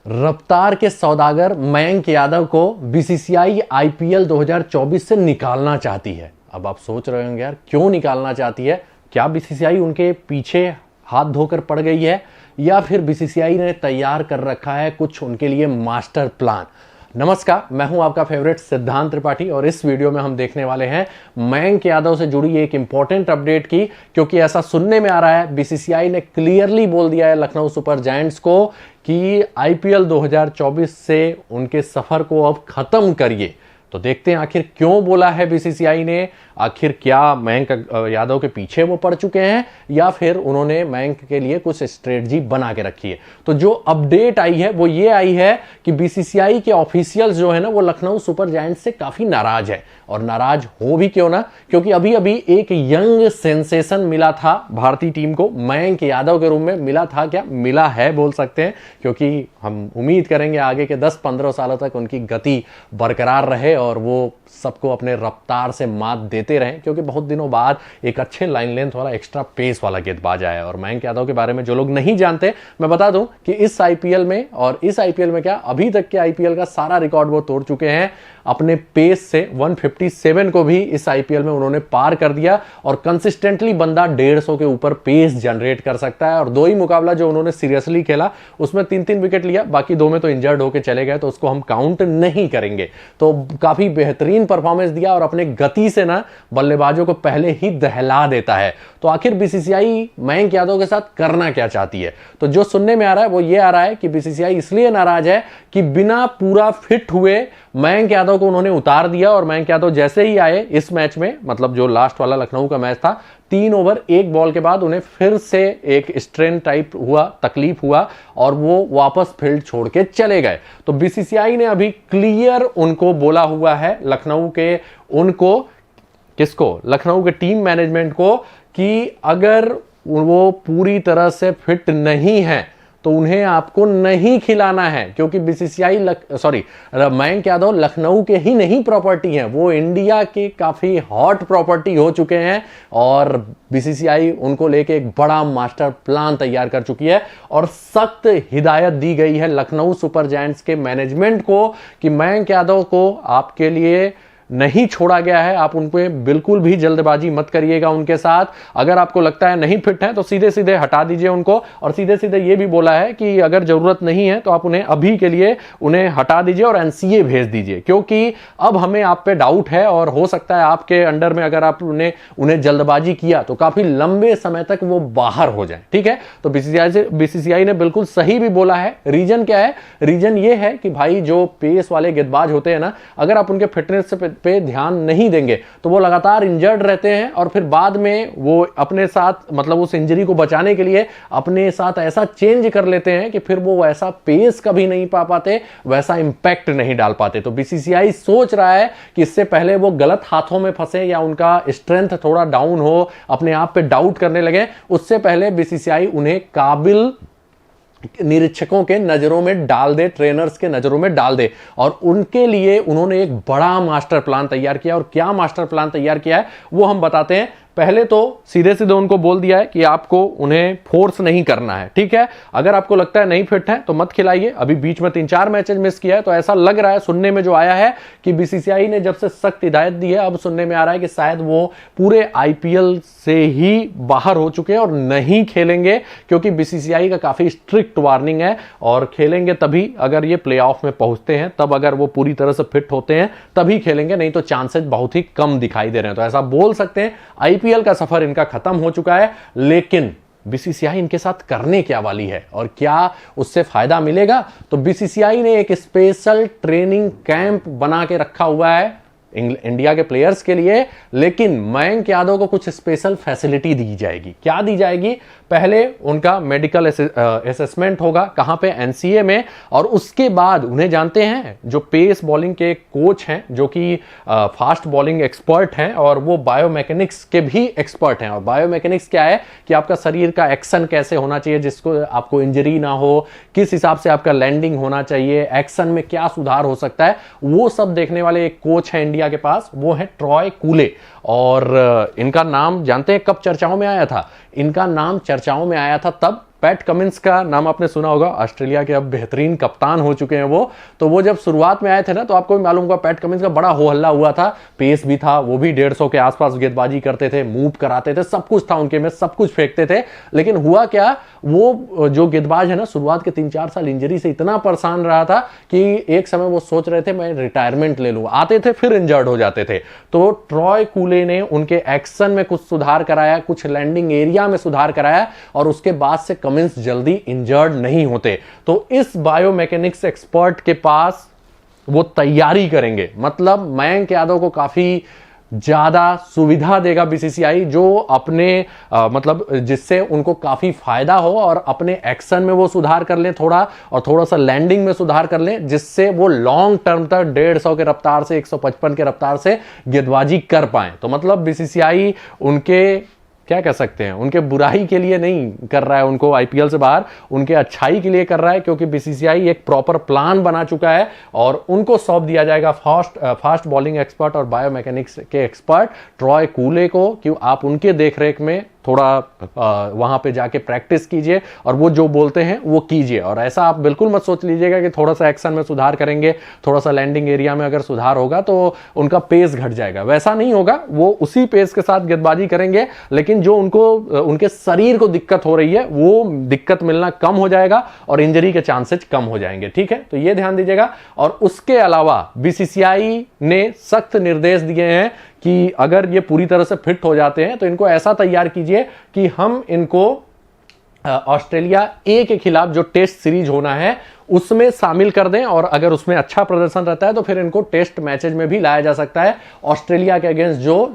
रफ्तार के सौदागर मयंक यादव को बीसीसीआई आईपीएल 2024 से निकालना चाहती है। अब आप सोच रहे होंगे यार क्यों निकालना चाहती है? क्या बीसीसीआई उनके पीछे हाथ धोकर पड़ गई है या फिर बीसीसीआई ने तैयार कर रखा है कुछ उनके लिए मास्टर प्लान? नमस्कार, मैं हूं आपका फेवरेट सिद्धांत त्रिपाठी और इस वीडियो में हम देखने वाले हैं मयंक यादव से जुड़ी एक इंपॉर्टेंट अपडेट की, क्योंकि ऐसा सुनने में आ रहा है बीसीसीआई ने क्लियरली बोल दिया है लखनऊ सुपर जायंट्स को कि आईपीएल 2024 से उनके सफर को अब खत्म करिए। तो देखते हैं आखिर क्यों बोला है बीसीसीआई ने, आखिर क्या मयंक यादव के पीछे वो पड़ चुके हैं या फिर उन्होंने मयंक के लिए कुछ स्ट्रेटजी बना के रखी है। तो जो अपडेट आई है वो ये आई है कि बीसीसीआई के ऑफिशियल्स जो है ना वो लखनऊ सुपर जायंट्स से काफी नाराज है। और नाराज हो भी क्यों ना, क्योंकि अभी अभी एक यंग सेंसेशन मिला था भारतीय टीम को, मयंक यादव के रूप में मिला था, क्या मिला है बोल सकते हैं, क्योंकि हम उम्मीद करेंगे आगे के 10-15 सालों तक उनकी गति बरकरार रहे और वो सबको अपने रफ्तार से मात देते रहें, क्योंकि बहुत दिनों बाद एक अच्छे लाइन लेंथ वाला एक्स्ट्रा पेस वाला गेंदबाज आया है। और मयंक यादव के बारे में जो लोग नहीं जानते, मैं बता दूं कि इस आईपीएल में और इस आईपीएल में क्या अभी तक के आईपीएल का सारा रिकॉर्ड वो तोड़ चुके हैं। अपने पेस से 157 को भी इस आईपीएल में उन्होंने पार कर दिया और कंसिस्टेंटली बंदा 150 के ऊपर पेस जनरेट कर सकता है। और दो ही मुकाबला जो उन्होंने सीरियसली खेला उसमें 3-3 विकेट लिया, बाकी दो में तो इंजर्ड होकर चले गए, तो उसको हम काउंट नहीं करेंगे। तो काफी बेहतरीन परफॉर्मेंस दिया और अपने गति से ना बल्लेबाजों को पहले ही दहला देता है। तो आखिर बीसीसीआई मयंक यादव के साथ करना क्या चाहती है? तो जो सुनने में आ रहा है वो ये आ रहा है कि बीसीसीआई इसलिए नाराज है कि बिना पूरा फिट हुए मयंक यादव को उन्होंने उतार दिया। और मयंक यादव जैसे ही आए इस मैच में, मतलब जो लास्ट वाला लखनऊ का मैच था, 3 ओवर 1 बॉल के बाद उन्हें फिर से एक स्ट्रेन टाइप हुआ, तकलीफ हुआ और वो वापस फील्ड छोड़ के चले गए। तो बीसीसीआई ने अभी क्लियर उनको बोला हुआ है, लखनऊ के उनको, किसको? लखनऊ के टीम मैनेजमेंट को, कि अगर वो पूरी तरह से फिट नहीं है तो उन्हें आपको नहीं खिलाना है, क्योंकि बीसीसीआई मयंक यादव लखनऊ के ही नहीं प्रॉपर्टी हैं, वो इंडिया के काफी हॉट प्रॉपर्टी हो चुके हैं। और बीसीसीआई उनको लेके एक बड़ा मास्टर प्लान तैयार कर चुकी है और सख्त हिदायत दी गई है लखनऊ सुपर जायंट्स के मैनेजमेंट को कि मयंक यादव को आपके लिए नहीं छोड़ा गया है, आप उन पे बिल्कुल भी जल्दबाजी मत करिएगा उनके साथ। अगर आपको लगता है नहीं फिट है तो सीधे सीधे हटा दीजिए उनको। और सीधे सीधे ये भी बोला है कि अगर जरूरत नहीं है तो आप उन्हें अभी के लिए उन्हें हटा दीजिए और एनसीए भेज दीजिए, क्योंकि अब हमें आप पे डाउट है और हो सकता है आपके अंडर में अगर आप उन्हें जल्दबाजी किया तो काफी लंबे समय तक वो बाहर हो जाए। ठीक है, तो बीसीसीआई ने बिल्कुल सही भी बोला है। रीजन क्या है? रीजन ये है कि भाई जो पेस वाले गेंदबाज होते हैं ना, अगर आप उनके फिटनेस पे ध्यान नहीं देंगे तो वो लगातार इंजर्ड रहते हैं और फिर बाद में वो अपने साथ, मतलब उस इंजरी को बचाने के लिए अपने साथ ऐसा चेंज कर लेते हैं कि फिर वो वैसा पेस कभी नहीं पा पाते, वैसा इंपैक्ट नहीं डाल पाते। तो बीसीसीआई सोच रहा है कि इससे पहले वो गलत हाथों में फंसे या उनका स्ट्रेंथ थोड़ा डाउन हो, अपने आप पे डाउट करने लगे, उससे पहले बीसीसीआई उन्हें काबिल निरीक्षकों के नजरों में डाल दे, ट्रेनर्स के नजरों में डाल दे। और उनके लिए उन्होंने एक बड़ा मास्टर प्लान तैयार किया। और क्या मास्टर प्लान तैयार किया है वो हम बताते हैं। पहले तो सीधे सीधे उनको बोल दिया है कि आपको उन्हें फोर्स नहीं करना है। ठीक है, अगर आपको लगता है नहीं फिट है तो मत खिलाइए। अभी बीच में 3-4 मैचेस मिस किया है, तो ऐसा लग रहा है सुनने में जो आया है कि बीसीसीआई ने जब से सख्त हिदायत दी है, अब सुनने में आ रहा है कि शायद वो पूरे आईपीएल से ही बाहर हो चुके हैं और नहीं खेलेंगे, क्योंकि बीसीसीआई का काफी स्ट्रिक्ट वार्निंग है। और खेलेंगे तभी अगर ये प्लेऑफ में पहुंचते हैं, तब अगर वो पूरी तरह से फिट होते हैं तभी खेलेंगे, नहीं तो चांसेस बहुत ही कम दिखाई दे रहे हैं। तो ऐसा बोल सकते हैं आईपीएल का सफर इनका खत्म हो चुका है। लेकिन बीसीसीआई इनके साथ करने क्या वाली है और क्या उससे फायदा मिलेगा? तो बीसीसीआई ने एक स्पेशल ट्रेनिंग कैंप बना के रखा हुआ है इंडिया के प्लेयर्स के लिए, लेकिन मयंक यादव को कुछ स्पेशल फैसिलिटी दी जाएगी। क्या दी जाएगी? पहले उनका मेडिकल असेसमेंट होगा, कहां पे? एनसीए में। और उसके बाद उन्हें जानते हैं जो पेस बॉलिंग के कोच हैं, जो कि फास्ट बॉलिंग एक्सपर्ट हैं और वो बायोमैकेनिक्स के भी एक्सपर्ट हैं। और बायोमैकेनिक्स क्या है कि आपका शरीर का एक्शन कैसे होना चाहिए जिसको आपको इंजरी ना हो, किस हिसाब से आपका लैंडिंग होना चाहिए, एक्शन में क्या सुधार हो सकता है, वो सब देखने वाले एक कोच है इंडिया के पास, वो है ट्रॉय कूले। और इनका नाम जानते हैं कब चर्चाओं में आया था? इनका नाम चर्चाओं में आया था तब पैट कमिंस का नाम आपने सुना होगा, ऑस्ट्रेलिया के अब बेहतरीन कप्तान हो चुके हैं वो। तो वो जब शुरुआत में आए थे ना, तो आपको भी मालूम होगा पैट कमिंस का बड़ा हो हल्ला हुआ था, पेस भी था, वो भी 150 के आसपास गेंदबाजी करते थे, मूव कराते थे, सब कुछ था उनके में, सब कुछ फेंकते थे। लेकिन हुआ क्या, वो जो गेंदबाज है ना, शुरुआत के 3-4 साल इंजरी से इतना परेशान रहा था कि एक समय वो सोच रहे थे मैं रिटायरमेंट ले लूं, आते थे फिर इंजर्ड हो जाते थे। तो ट्रॉय कूले ने उनके एक्शन में कुछ सुधार कराया, कुछ लैंडिंग एरिया में सुधार कराया, और उसके बाद से कमिंस जल्दी इंजर्ड नहीं होते। तो इस बायोमैकेनिक्स एक्सपर्ट के पास वो तैयारी करेंगे, मतलब मयंक यादव को काफी ज्यादा सुविधा देगा बीसीसीआई, जो अपने मतलब जिससे उनको काफी फायदा हो और अपने एक्शन में वो सुधार कर लें थोड़ा, और थोड़ा सा लैंडिंग में सुधार कर लें, जिससे वो लॉन्ग टर्म तक 150 के रफ्तार से 155 के रफ्तार से गेंदबाजी कर पाए। तो मतलब बीसीसीआई उनके क्या कह सकते हैं, उनके बुराई के लिए नहीं कर रहा है उनको आईपीएल से बाहर, उनके अच्छाई के लिए कर रहा है, क्योंकि बीसीसीआई एक प्रॉपर प्लान बना चुका है और उनको सौंप दिया जाएगा फास्ट बॉलिंग एक्सपर्ट और बायोमैकेनिक्स के एक्सपर्ट ट्रॉय कूले को, कि आप उनके देखरेख में थोड़ा वहां पे जाके प्रैक्टिस कीजिए और वो जो बोलते हैं वो कीजिए। और ऐसा आप बिल्कुल मत सोच लीजिएगा कि थोड़ा सा एक्शन में सुधार करेंगे, थोड़ा सा लैंडिंग एरिया में अगर सुधार होगा तो उनका पेस घट जाएगा, वैसा नहीं होगा। वो उसी पेस के साथ गेंदबाजी करेंगे, लेकिन जो उनको उनके शरीर को दिक्कत हो रही है वो दिक्कत मिलना कम हो जाएगा और इंजरी के चांसेस कम हो जाएंगे। ठीक है, तो ये ध्यान दीजिएगा। और उसके अलावा बीसीसीआई ने सख्त निर्देश दिए हैं कि अगर ये पूरी तरह से फिट हो जाते हैं तो इनको ऐसा तैयार कीजिए कि हम इनको ऑस्ट्रेलिया ए के खिलाफ जो टेस्ट सीरीज होना है उसमें शामिल कर दें, और अगर उसमें अच्छा प्रदर्शन रहता है तो फिर इनको टेस्ट मैचेज में भी लाया जा सकता है, ऑस्ट्रेलिया के अगेंस्ट जो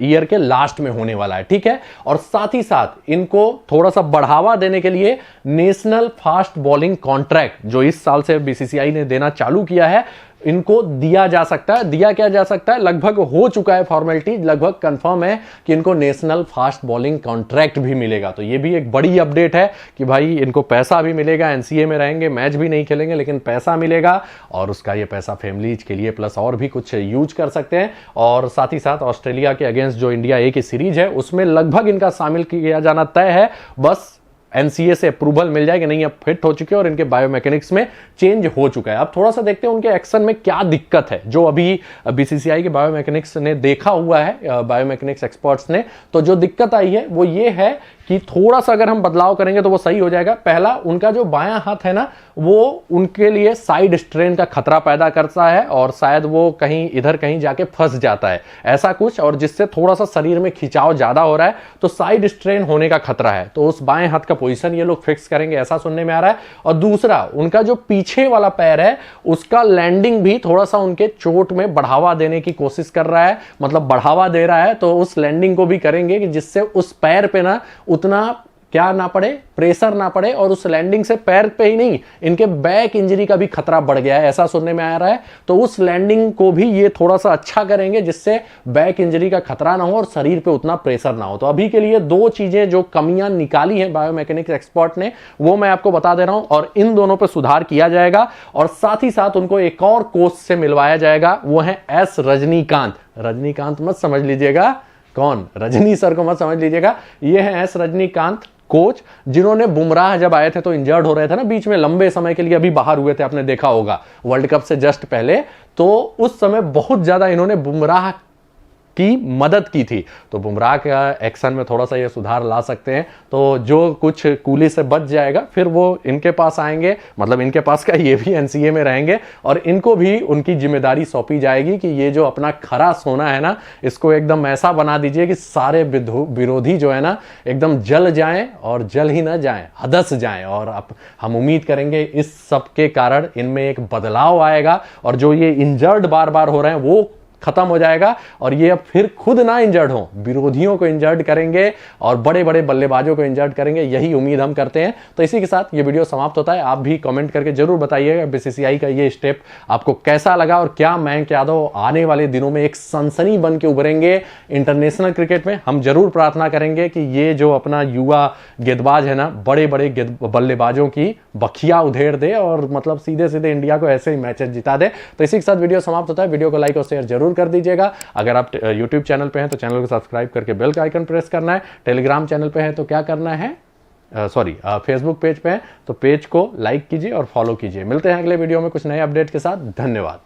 ईयर के लास्ट में होने वाला है। ठीक है, और साथ ही साथ इनको थोड़ा सा बढ़ावा देने के लिए नेशनल फास्ट बॉलिंग कॉन्ट्रैक्ट जो इस साल से बीसीसीआई ने देना चालू किया है, इनको दिया जा सकता है। दिया क्या जा सकता है, लगभग हो चुका है, फॉर्मेलिटी लगभग कंफर्म है कि इनको नेशनल फास्ट बॉलिंग कॉन्ट्रैक्ट भी मिलेगा। तो ये भी एक बड़ी अपडेट है कि भाई इनको पैसा भी मिलेगा, एनसीए में रहेंगे, मैच भी नहीं खेलेंगे लेकिन पैसा मिलेगा, और उसका ये पैसा फैमिलीज के लिए प्लस और भी कुछ यूज कर सकते हैं। और साथ ही साथ ऑस्ट्रेलिया के अगेंस्ट जो इंडिया ए की सीरीज है उसमें लगभग इनका शामिल किया जाना तय है, बस एनसीए से अप्रूवल मिल जाएगी, नहीं अब फिट हो चुके हैं और इनके बायोमैकेनिक्स में चेंज हो चुका है। अब थोड़ा सा देखते हैं उनके एक्शन में क्या दिक्कत है, जो अभी बीसीसीआई के बायोमैकेनिक्स ने देखा हुआ है, बायोमैकेनिक्स एक्सपर्ट्स ने। तो जो दिक्कत आई है वो ये है कि थोड़ा सा अगर हम बदलाव करेंगे तो वो सही हो जाएगा। पहला, उनका जो बायां हाथ है ना, वो उनके लिए साइड स्ट्रेन का खतरा पैदा करता है और शायद वो कहीं इधर कहीं जाके फंस जाता है, ऐसा कुछ, और जिससे थोड़ा सा शरीर में खिंचाव ज्यादा हो रहा है तो साइड स्ट्रेन होने का खतरा है। तो उस बाएं हाथ का पोजीशन ये लोग फिक्स करेंगे, ऐसा सुनने में आ रहा है। और दूसरा, उनका जो पीछे वाला पैर है उसका लैंडिंग भी थोड़ा सा उनके चोट में बढ़ावा देने की कोशिश कर रहा है, मतलब बढ़ावा दे रहा है, तो उस लैंडिंग को भी करेंगे कि जिससे उस पैर पे ना उतना क्या ना पड़े, प्रेशर ना पड़े, और उस लैंडिंग से पैर पे ही नहीं इनके बैक इंजरी का भी खतरा बढ़ गया है, ऐसा सुनने में आ रहा है। तो उस लैंडिंग को भी ये थोड़ा सा अच्छा करेंगे जिससे बैक इंजरी का खतरा ना हो और शरीर पे उतना प्रेशर ना हो। तो अभी के लिए दो चीजें जो कमियां निकाली हैं बायोमैकेनिक्स एक्सपर्ट ने, वो मैं आपको बता दे रहा हूं, और इन दोनों पे सुधार किया जाएगा। और साथ ही साथ उनको एक और कोच से मिलवाया जाएगा, वो है एस रजनीकांत। रजनीकांत मत समझ लीजिएगा, कौन, रजनी सर को मत समझ लीजिएगा, ये है एस रजनीकांत कोच, जिन्होंने बुमराह जब आए थे तो इंजर्ड हो रहे थे ना बीच में, लंबे समय के लिए अभी बाहर हुए थे, आपने देखा होगा वर्ल्ड कप से जस्ट पहले, तो उस समय बहुत ज्यादा इन्होंने बुमराह की मदद की थी। तो बुमराह का एक्शन में थोड़ा सा ये सुधार ला सकते हैं, तो जो कुछ कूली से बच जाएगा फिर वो इनके पास आएंगे, मतलब इनके पास का ये भी एनसीए में रहेंगे, और इनको भी उनकी जिम्मेदारी सौंपी जाएगी कि ये जो अपना खरा सोना है ना, इसको एकदम ऐसा बना दीजिए कि सारे विरोधी जो है ना एकदम जल जाएं, और जल ही ना जाएं, हदस जाएं। और हम उम्मीद करेंगे इस सब के कारण इनमें एक बदलाव आएगा, और जो ये इंजर्ड बार बार हो रहे हैं वो खत्म हो जाएगा, और ये अब फिर खुद ना इंजर्ड हो, विरोधियों को इंजर्ड करेंगे और बड़े बड़े बल्लेबाजों को इंजर्ड करेंगे, यही उम्मीद हम करते हैं। तो इसी के साथ ये वीडियो समाप्त होता है। आप भी कमेंट करके जरूर बताइएगा बीसीसीआई का ये स्टेप आपको कैसा लगा, और क्या मयंक यादव आने वाले दिनों में एक सनसनी बन के उभरेंगे इंटरनेशनल क्रिकेट में। हम जरूर प्रार्थना करेंगे कि ये जो अपना युवा गेंदबाज है ना, बड़े बड़े बल्लेबाजों की बखिया उधेड़ दे और मतलब सीधे सीधे इंडिया को ऐसे ही मैचेस जिता दे। तो इसी के साथ वीडियो समाप्त होता है। वीडियो को लाइक और शेयर जरूर कर दीजिएगा। अगर आप YouTube चैनल पे हैं तो चैनल को सब्सक्राइब करके बेल का आइकन प्रेस करना है। टेलीग्राम चैनल पे हैं तो क्या करना है, सॉरी फेसबुक पेज पे हैं तो पेज को लाइक कीजिए और फॉलो कीजिए। मिलते हैं अगले वीडियो में कुछ नए अपडेट के साथ। धन्यवाद।